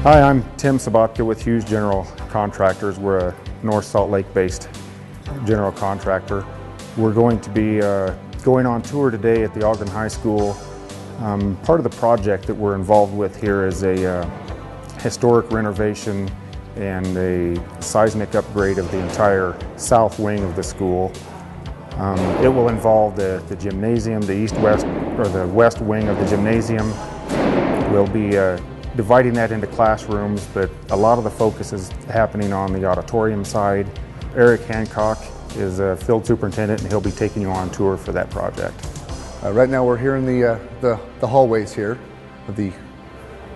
Hi, I'm Tim Sabatka with Hughes General Contractors. We're a North Salt Lake-based general contractor. We're going to be going on tour today at the Ogden High School. Part of the project that we're involved with here is a historic renovation and a seismic upgrade of the entire south wing of the school. It will involve the gymnasium, the east-west, or the west wing of the gymnasium. We'll be dividing that into classrooms, but a lot of the focus is happening on the auditorium side. Eric Hancock is a field superintendent, and he'll be taking you on tour for that project. Right now we're here in the hallways here,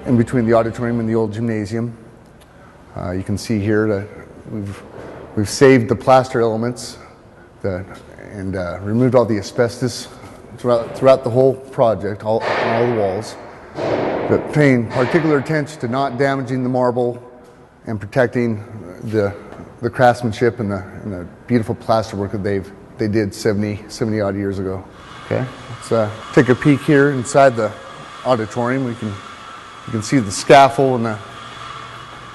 in between the auditorium and the old gymnasium. You can see here that we've saved the plaster elements and removed all the asbestos throughout the whole project, on all the walls. But paying particular attention to not damaging the marble and protecting the craftsmanship and the beautiful plasterwork that they did 70 odd years ago. Okay, let's take a peek here inside the auditorium. You can see the scaffold and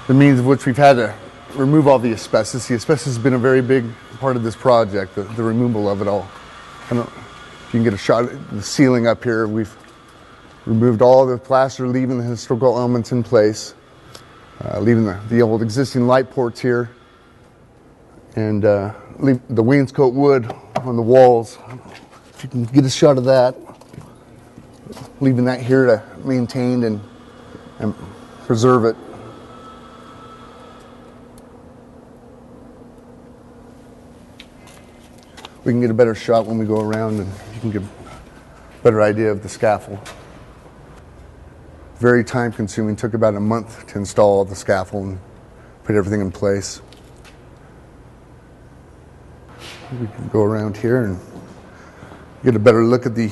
the means of which we've had to remove all the asbestos. The asbestos has been a very big part of this project, the removal of it all. I don't know if you can get a shot at the ceiling up here. We've removed all the plaster, leaving the historical elements in place, leaving the old existing light ports here, and leave the wainscot wood on the walls. If you can get a shot of that, leaving that here to maintain and preserve it. We can get a better shot when we go around, and you can get a better idea of the scaffold. Very time consuming, took about a month to install all the scaffold and put everything in place. We can go around here and get a better look at the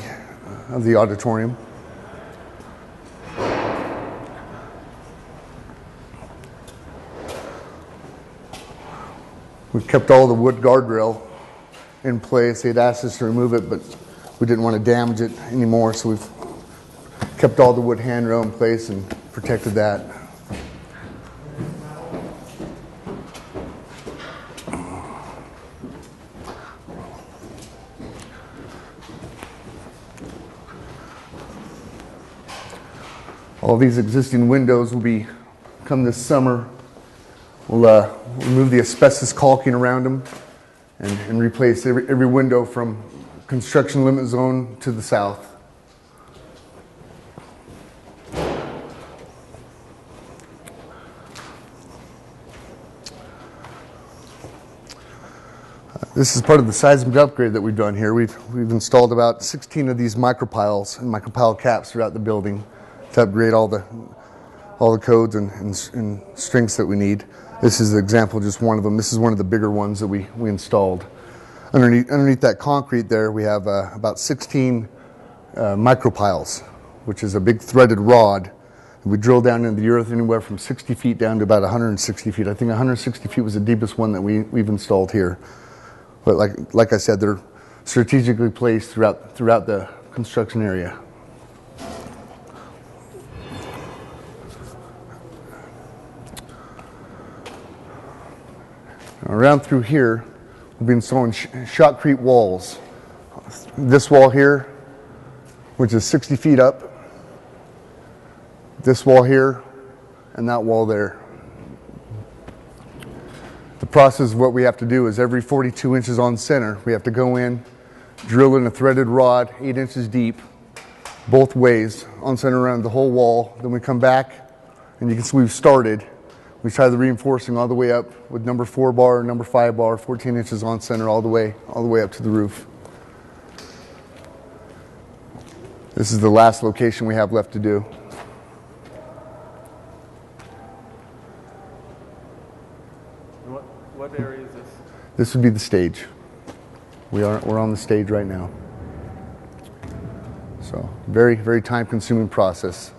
auditorium. We kept all the wood guardrail in place. They'd asked us to remove it, but we didn't want to damage it anymore, so we've kept all the wood handrail in place and protected that. All these existing windows will come this summer. We'll remove the asbestos caulking around them and replace every window from construction limit zone to the south. This is part of the seismic upgrade that we've done here. We've installed about 16 of these micropiles and micropile caps throughout the building to upgrade all the codes and strengths that we need. This is the example of just one of them. This is one of the bigger ones that we installed. Underneath that concrete there, we have about 16 micropiles, which is a big threaded rod. We drill down into the earth anywhere from 60 feet down to about 160 feet. I think 160 feet was the deepest one that we've installed here. But like I said, they're strategically placed throughout the construction area. Around through here, we've been installing shotcrete walls. This wall here, which is 60 feet up. This wall here, and that wall there. The process of what we have to do is every 42 inches on center, we have to go in, drill in a threaded rod 8 inches deep, both ways, on center around the whole wall. Then we come back, and you can see we've started. We try the reinforcing all the way up with number 4 bar, number 5 bar, 14 inches on center all the way up to the roof. This is the last location we have left to do. What area is this? This would be the stage. We're on the stage right now. So very, very time-consuming process.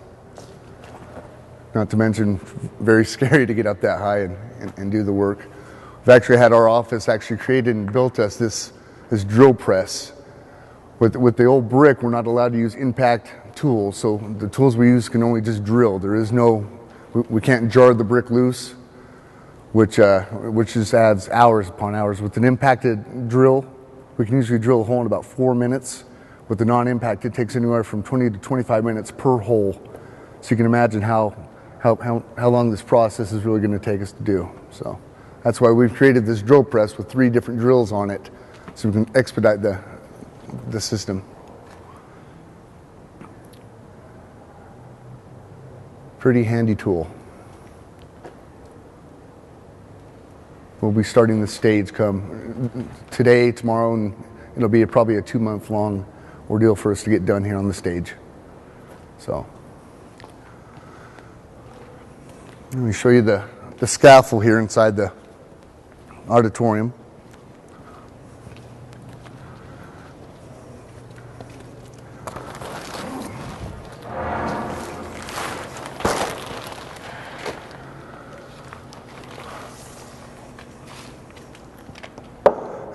Not to mention very scary to get up that high and do the work. We've actually had our office created and built us this drill press. With the old brick, we're not allowed to use impact tools, so the tools we use can only just drill. There is no we can't jar the brick loose, which just adds hours upon hours. With an impacted drill, we can usually drill a hole in about 4 minutes. With the non-impact, it takes anywhere from 20 to 25 minutes per hole. So you can imagine how long this process is really going to take us to do. So that's why we've created this drill press with 3 different drills on it, so we can expedite the system. Pretty handy tool. We'll be starting the stage come today, tomorrow, and it'll be probably a 2-month long ordeal for us to get done here on the stage. So let me show you the scaffold here inside the auditorium.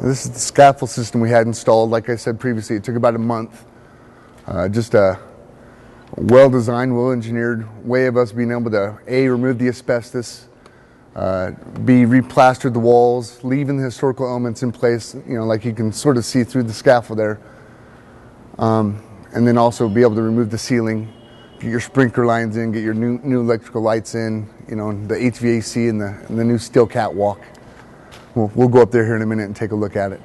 This is the scaffold system we had installed. Like I said previously, it took about a month. Just a well-designed, well-engineered way of us being able to A, remove the asbestos, B, replastered the walls, leaving the historical elements in place, like you can sort of see through the scaffold there. And then also be able to remove the ceiling, get your sprinkler lines in, get your new electrical lights in, the HVAC and the new steel catwalk. We'll go up there here in a minute and take a look at it.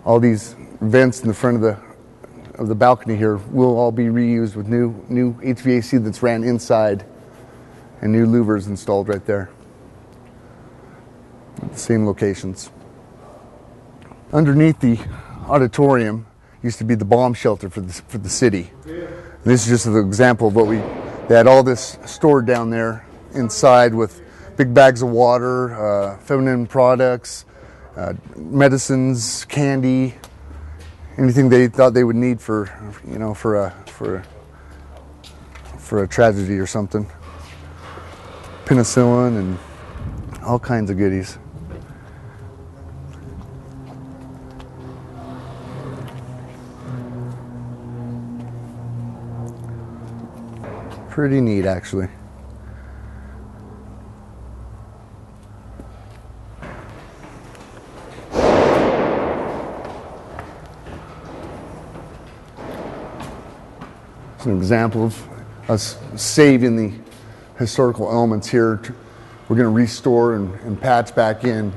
All these vents in the front of the balcony here will all be reused with new HVAC that's ran inside and new louvers installed right there at the same locations. Underneath the auditorium used to be the bomb shelter for the city. And this is just an example of they had all this stored down there inside with big bags of water, feminine products, medicines, candy, anything they thought they would need for a tragedy or something. Penicillin and all kinds of goodies. Pretty neat, actually. It's an example of us saving the historical elements here. We're going to restore and patch back in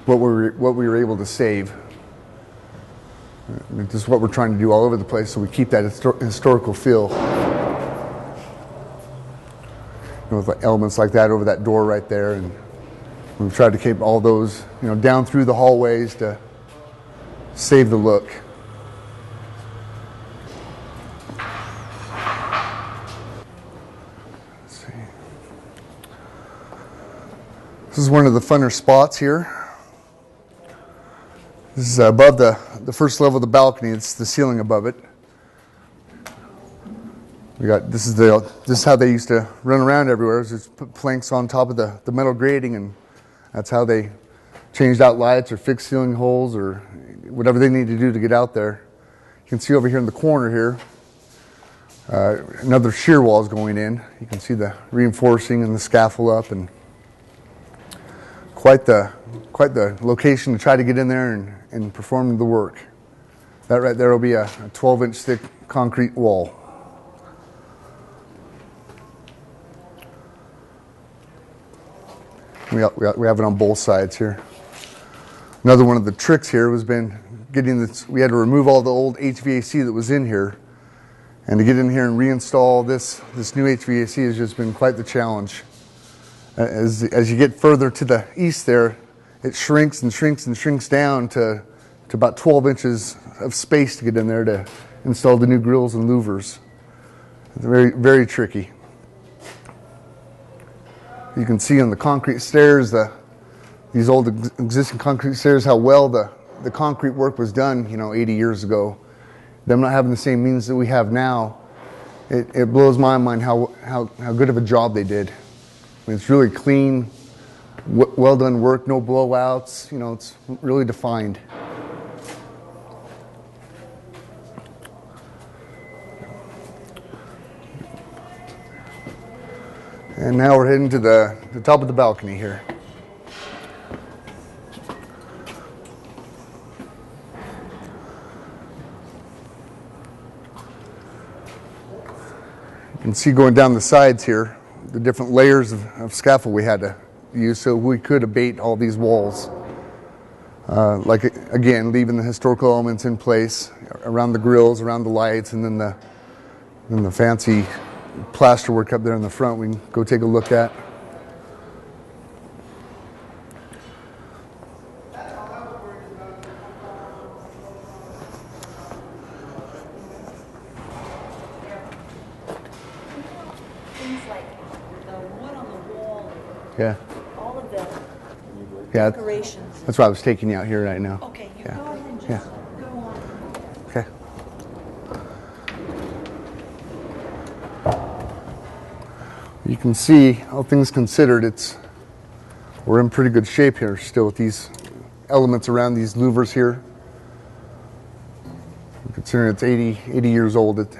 what we were able to save. This is what we're trying to do all over the place, so we keep that historical feel. With elements like that over that door right there, and we've tried to keep all those, down through the hallways to save the look. This is one of the funner spots here. This is above the first level of the balcony. It's the ceiling above it. This is how they used to run around everywhere. Just put planks on top of the metal grating, and that's how they changed out lights or fixed ceiling holes or whatever they need to do to get out there. You can see over here in the corner here, another shear wall is going in. You can see the reinforcing and the scaffold up, and quite the location to try to get in there and perform the work. That right there will be a 12-inch thick concrete wall. We have it on both sides here. Another one of the tricks here was been getting this. We had to remove all the old HVAC that was in here, and to get in here and reinstall this new HVAC has just been quite the challenge. As you get further to the east there, it shrinks and shrinks and shrinks down to about 12 inches of space to get in there to install the new grills and louvers. It's very, very tricky. You can see on the concrete stairs, these old existing concrete stairs, how well the concrete work was done, 80 years ago. Them not having the same means that we have now, it blows my mind how good of a job they did. I mean, it's really clean, well done work, no blowouts. It's really defined. And now we're heading to the top of the balcony here. You can see going down the sides here, the different layers of scaffold we had to use so we could abate all these walls. Like, again, leaving the historical elements in place around the grills, around the lights, and then the fancy plaster work up there in the front we can go take a look at. Things like the wood on the wall, Yeah, all of the yeah, decorations. that's why I was taking you out here right now. Okay, you Yeah. go ahead and just Yeah. go on. Okay. You can see, all things considered, we're in pretty good shape here still with these elements around these louvers here. Considering it's 80 years old, it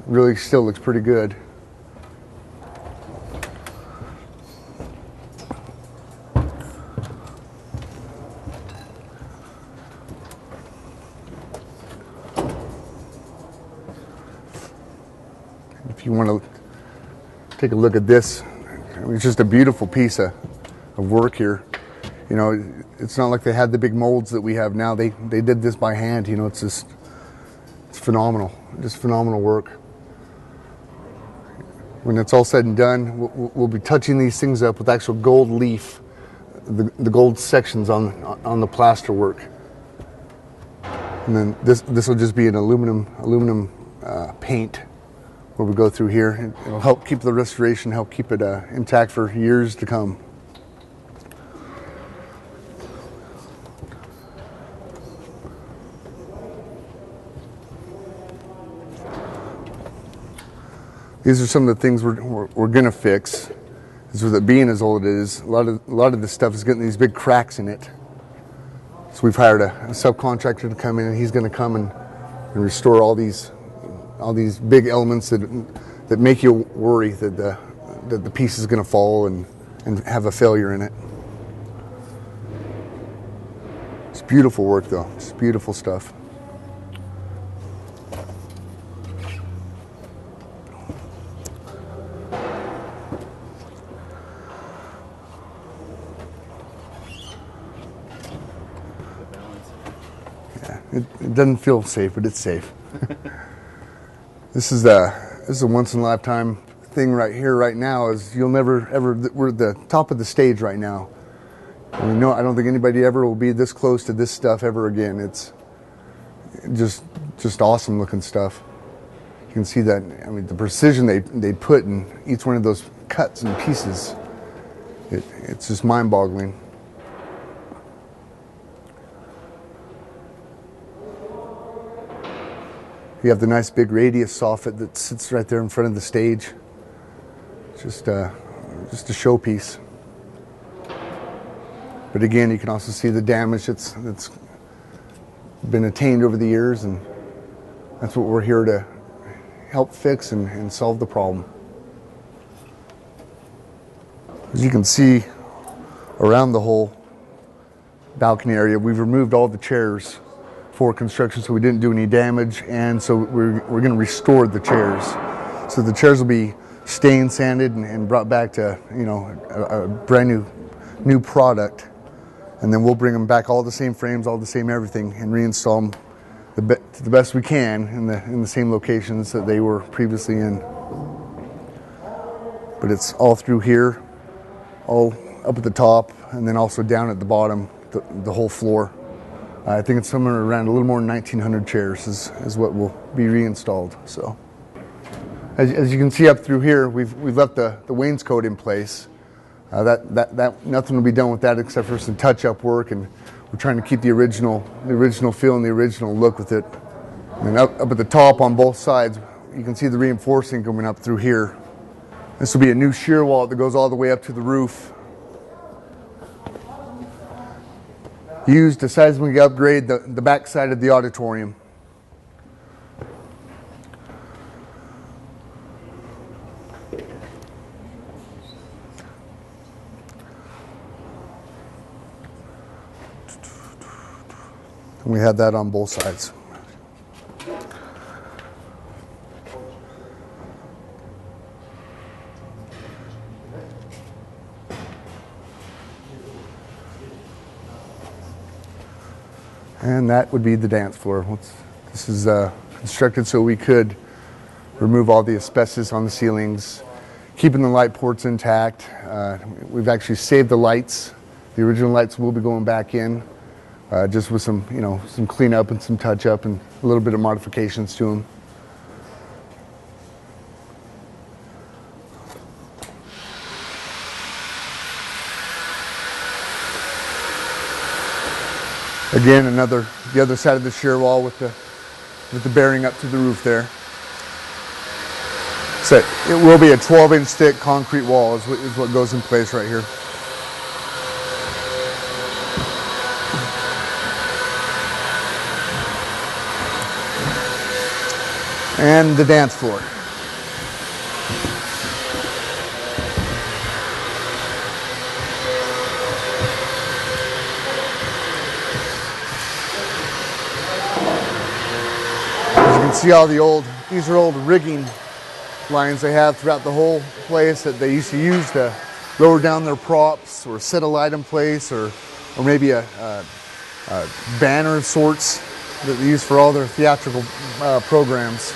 really still looks pretty good. If you want to take a look at this, I mean, it's just a beautiful piece of work here. You know, it's not like they had the big molds that we have now. They did this by hand. You know, it's phenomenal, just phenomenal work. When it's all said and done, we'll be touching these things up with actual gold leaf, the gold sections on the plaster work. And then this will just be an aluminum paint where we go through here. It'll help keep the restoration, help keep it intact for years to come. These are some of the things we're going to fix. Is with it being as old as it is, a lot of this stuff is getting these big cracks in it. So we've hired a subcontractor to come in, and he's going to come and restore all these big elements that make you worry that the piece is going to fall and have a failure in it. It's beautiful work, though. It's beautiful stuff. It doesn't feel safe, but it's safe. This is a once in a lifetime thing right here, right now. Is you'll never ever. We're at the top of the stage right now. And I don't think anybody ever will be this close to this stuff ever again. It's just awesome looking stuff. You can see that. I mean, the precision they put in each one of those cuts and pieces. It's just mind-boggling. You have the nice big radius soffit that sits right there in front of the stage. Just a showpiece. But again, you can also see the damage that's been attained over the years, and that's what we're here to help fix and solve the problem. As you can see around the whole balcony area, we've removed all the chairs for construction, so we didn't do any damage, and so we're going to restore the chairs. So the chairs will be stained, sanded, and brought back to, you know, a brand new product, and then we'll bring them back, all the same frames, all the same everything, and reinstall them the best we can in the same locations that they were previously in. But it's all through here, all up at the top, and then also down at the bottom, the whole floor. I think it's somewhere around a little more than 1,900 chairs is what will be reinstalled. So, as you can see up through here, we've left the wainscot in place. That nothing will be done with that except for some touch-up work, and we're trying to keep the original feel and the original look with it. And up at the top on both sides, you can see the reinforcing coming up through here. This will be a new shear wall that goes all the way up to the roof. Used to seismically upgrade the back side of the auditorium. We have that on both sides. And that would be the dance floor. This is constructed so we could remove all the asbestos on the ceilings, keeping the light ports intact. We've actually saved the lights. The original lights will be going back in, just with some, some cleanup and some touch up and a little bit of modifications to them. Again, the other side of the shear wall with the bearing up to the roof there. So it will be a 12-inch thick concrete wall is what goes in place right here. And the dance floor. See all these are old rigging lines they have throughout the whole place that they used to use to lower down their props or set a light in place or maybe a banner of sorts that they use for all their theatrical programs.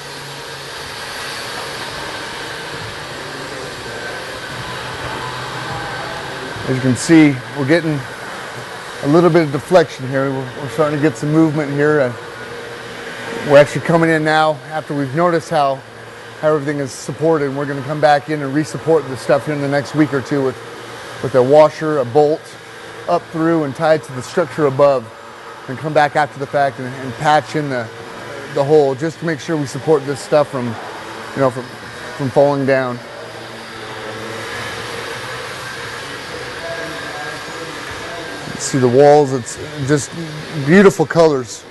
As you can see, we're getting a little bit of deflection here. We're starting to get some movement here. We're actually coming in now after we've noticed how everything is supported. We're going to come back in and re-support the stuff here in the next week or two with a washer, a bolt up through and tied to the structure above, and come back after the fact and patch in the hole just to make sure we support this stuff from falling down. See the walls, it's just beautiful colors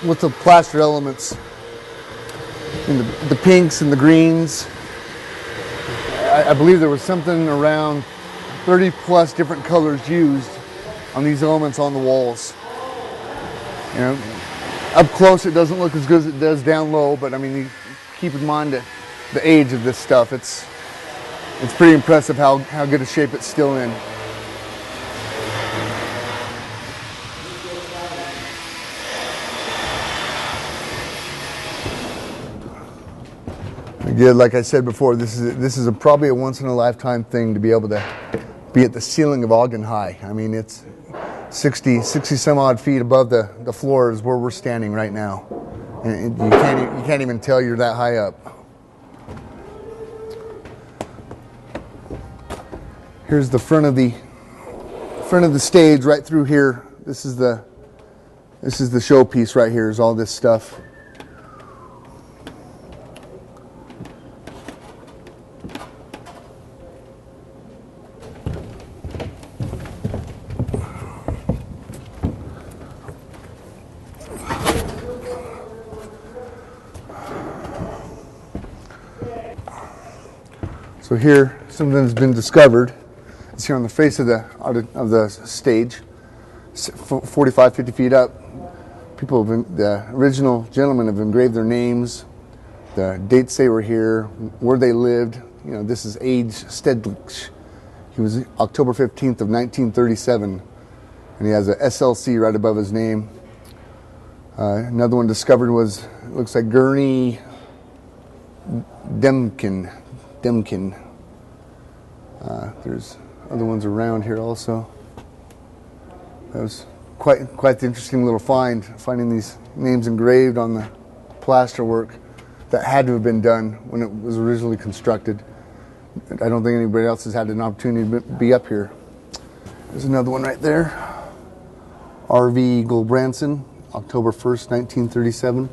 with the plaster elements and the pinks and the greens. I believe there was something around 30 plus different colors used on these elements on the walls. Up close it doesn't look as good as it does down low, but I mean, you keep in mind the age of this stuff. It's pretty impressive how good a shape it's still in. Again, like I said before, this is probably a once in a lifetime thing to be able to be at the ceiling of Ogden High. I mean, it's 60 some odd feet above the floor is where we're standing right now, and you can't even tell you're that high up. Here's the front of the stage right through here. This is the showpiece right here. Is all this stuff. So here, something's been discovered. It's here on the face of the stage, 45, 50 feet up. The original gentlemen have engraved their names, the dates they were here, where they lived. This is Age Stedlich. He was October 15th of 1937, and he has a SLC right above his name. Another one discovered looks like Gurney Demkin. There's other ones around here also. That was quite the interesting little find, finding these names engraved on the plasterwork that had to have been done when it was originally constructed. I don't think anybody else has had an opportunity to be up here. There's another one right there. R.V. Gulbranson, October 1st, 1937.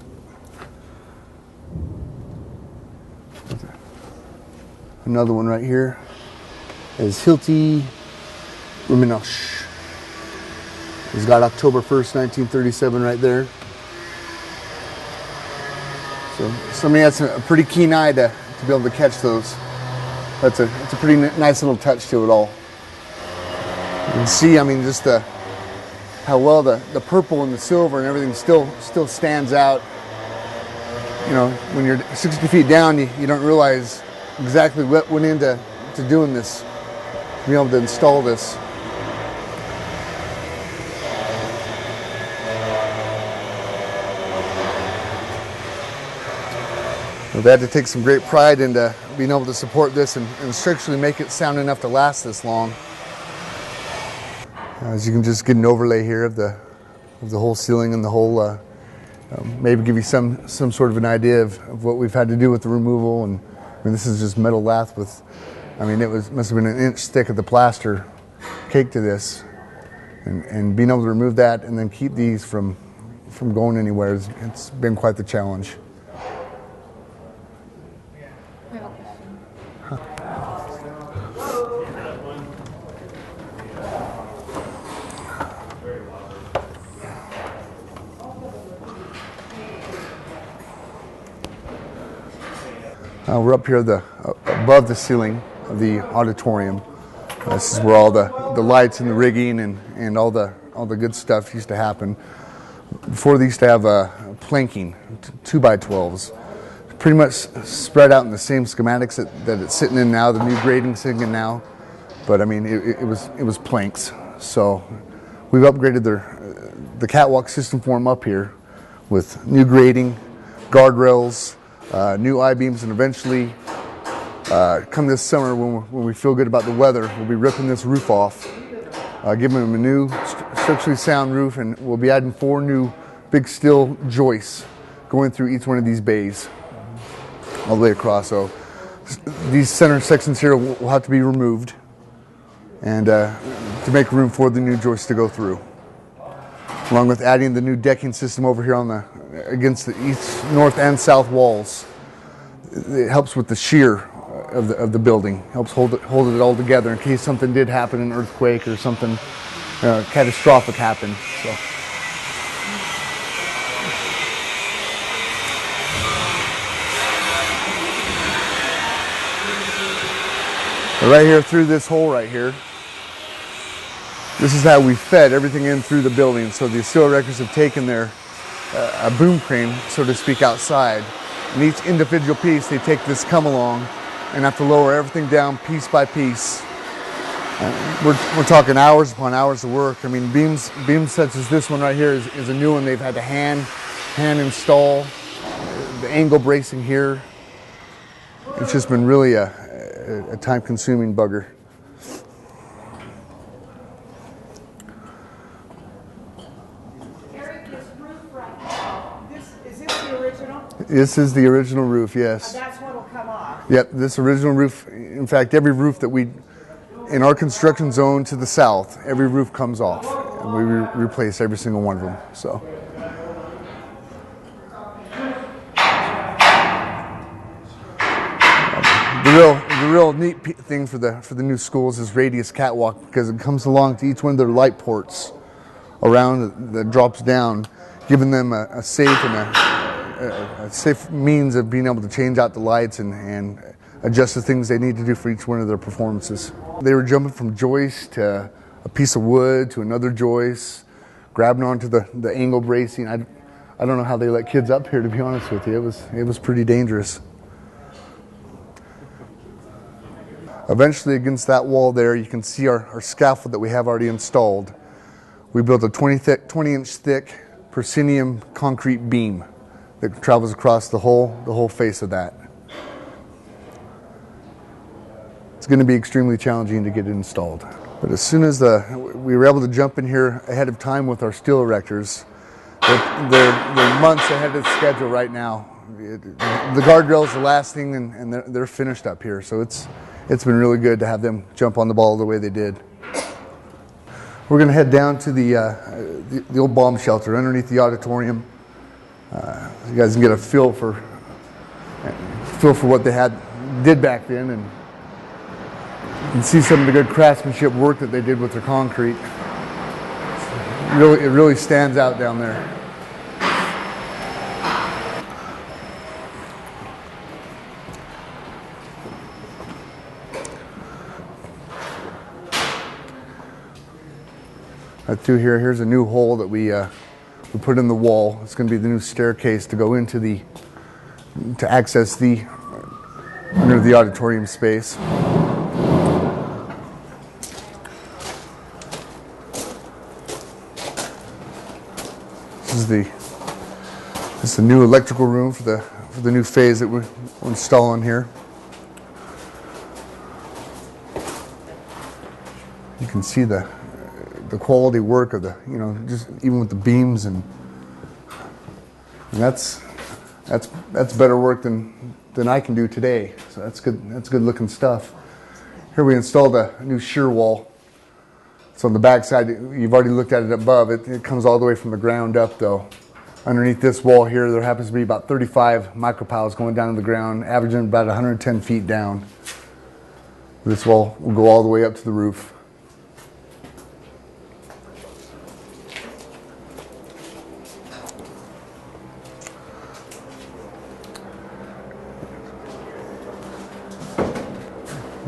Another one right here is Hilti Ruminosh. He's got October 1st, 1937 right there. So somebody has a pretty keen eye to be able to catch those. It's a pretty nice little touch to it all. You can see, I mean, just the how well the purple and the silver and everything still stands out. You know, when you're 60 feet down, you don't realize exactly what went into doing this, being able to install this. We've had to take some great pride into being able to support this and structurally make it sound enough to last this long. As you can just get an overlay here of the whole ceiling and the whole, maybe give you some sort of an idea of what we've had to do with the removal. And I mean, this is just metal lath with, I mean, must have been an inch thick of the plaster caked to this, and being able to remove that and then keep these from going anywhere, it's been quite the challenge. We're up here above the ceiling of the auditorium. This is where all the lights and the rigging and all the good stuff used to happen. Before, they used to have planking, 2x12s, pretty much spread out in the same schematics that it's sitting in now, the new grading sitting in now. But I mean, it was planks. So we've upgraded the catwalk system for them up here with new grading, guardrails, new I-beams, and eventually, come this summer when we feel good about the weather, we'll be ripping this roof off, giving them a new structurally sound roof, and we'll be adding 4 new big steel joists going through each one of these bays all the way across. So these center sections here will have to be removed, and to make room for the new joists to go through, along with adding the new decking system over here on against the east, north, and south walls. It helps with the shear of the building, helps hold it all together in case something did happen, an earthquake or something catastrophic happened. So. Right here through this hole right here, this is how we fed everything in through the building. So the steel erectors have taken a boom crane, so to speak, outside. And each individual piece, they take this come along and have to lower everything down piece by piece. We're talking hours upon hours of work. I mean, beams such as this one right here is a new one. They've had to hand install the angle bracing here. It's just been really a time-consuming bugger. This is the original roof, yes. That's what'll come off. Yep, this original roof, in fact, every roof that in our construction zone to the south, every roof comes off. And we replace every single one of them, so. The real neat thing for the new schools is radius catwalk, because it comes along to each one of their light ports around that drops down, giving them a safe and a safe means of being able to change out the lights and adjust the things they need to do for each one of their performances. They were jumping from joist to a piece of wood to another joist, grabbing onto the angle bracing. I don't know how they let kids up here, to be honest with you. It was pretty dangerous. Eventually, against that wall there, you can see our scaffold that we have already installed. We built a 20-inch thick proscenium concrete beam that travels across the whole face of that. It's going to be extremely challenging to get it installed. But as soon as we were able to jump in here ahead of time with our steel erectors, they're months ahead of schedule right now. The guardrail is the last thing, and they're finished up here. So it's been really good to have them jump on the ball the way they did. We're going to head down to the old bomb shelter underneath the auditorium. So you guys can get a feel for what they did back then, and you can see some of the good craftsmanship work that they did with their concrete. It really stands out down there. through here. Here's a new hole that we put in the wall. It's going to be the new staircase to go into to access under the auditorium space. This is the new electrical room for the new phase that we're installing here. You can see the quality work of just even with the beams and that's better work than I can do today. So that's good looking stuff. Here we installed a new shear wall. So on the back side, you've already looked at it above. It comes all the way from the ground up though. Underneath this wall here, there happens to be about 35 micropiles going down to the ground, averaging about 110 feet down. This wall will go all the way up to the roof.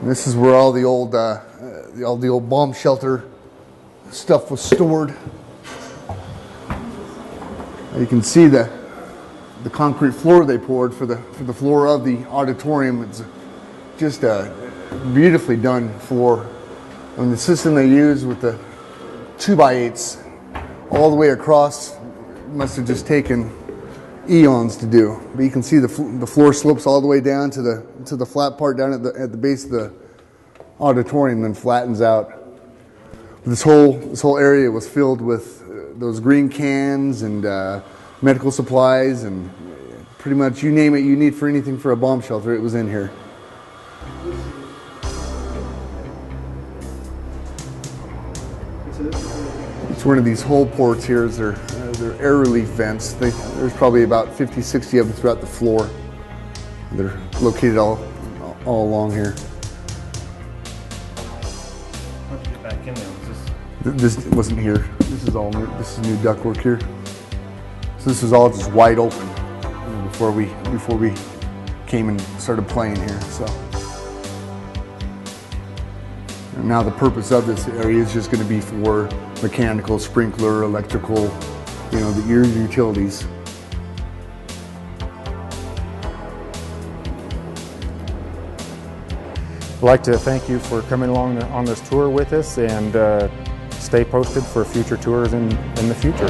And this is where all the old bomb shelter stuff was stored. You can see the concrete floor they poured for the floor of the auditorium. It's just a beautifully done floor. And the system they used with the 2x8s all the way across must have just taken eons to do. But you can see the floor slopes all the way down to the flat part down at the base of the auditorium, then flattens out. This whole area was filled with those green cans and medical supplies and pretty much you name it you need for anything for a bomb shelter, it was in here. It's one of these hole ports here. They're air relief vents. There's probably about 50, 60 of them throughout the floor. They're located all along here. How'd you get back in there? This wasn't here. This is all new. This is new ductwork here. So this was all just wide open before we came and started playing here. So and now the purpose of this area is just going to be for mechanical, sprinkler, electrical, your utilities. I'd like to thank you for coming along on this tour with us, and stay posted for future tours in the future.